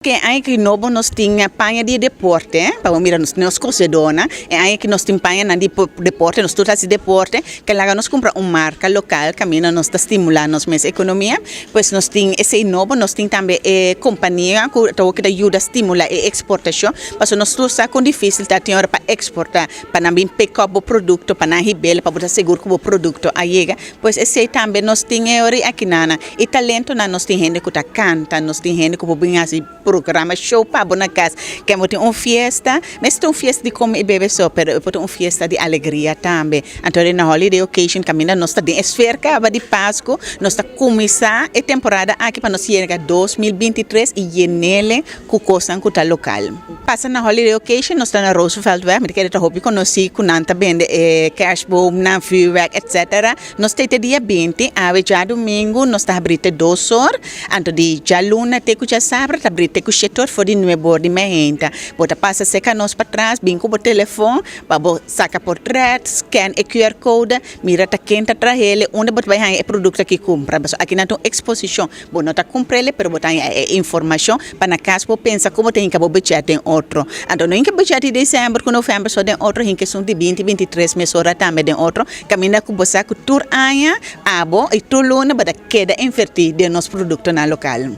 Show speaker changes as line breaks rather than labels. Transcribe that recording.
Que aí que novo nós tinha panha de deporte, para mirar nos cocedona, e aí que nós tinha panha de deporte, nós tudo assim deporte, que lá nós compra marca local, caminho nós estimular nos mais economia, pois nós tinha esse novo, nós tinha também companhia que ajuda a estimular a exportação, mas nós tudo está com difícil para exportar, para não pick up o produto, para não ribele, para botar seguro que o produto aí, pois esse também nós tinha aqui nana, e talento nós tinha gente que canta, nós tinha gente que vinha assim programa show para boa casa que é uma festa mas é uma festa de comer e beber só pero é uma festa de alegria também então na holiday occasion caminha nós está de esfera de Páscoa nós está começar a temporada aqui para nós chegar 2023 e nele com coisa que tá local passa na holiday occasion nós está na Roosevelt Weg mas quero hobby conhecer com nanta bende cash bomb na firework etc nós está dia 20 já domingo nós está abrindo 2 horas então de já luna te que já sabe tá abrindo que o setor for de nuevo de menta, bota passa seca nós para trás, bem com o telefone, para saca portrait, scan e QR code, mira tá quente atrás ele, onde bota vai o produto que compra, aqui na tua exposição, bom não tá comprar ele, pero botar informação para na casa para pensar como tem que budget tem outro, então não tem budget de dezembro, com novembro só tem outro, em questão de 20, 23 meses hora também tem outro, caminha com você com tour aia, abo e tuluna bota queda invertir de nosso produto na local.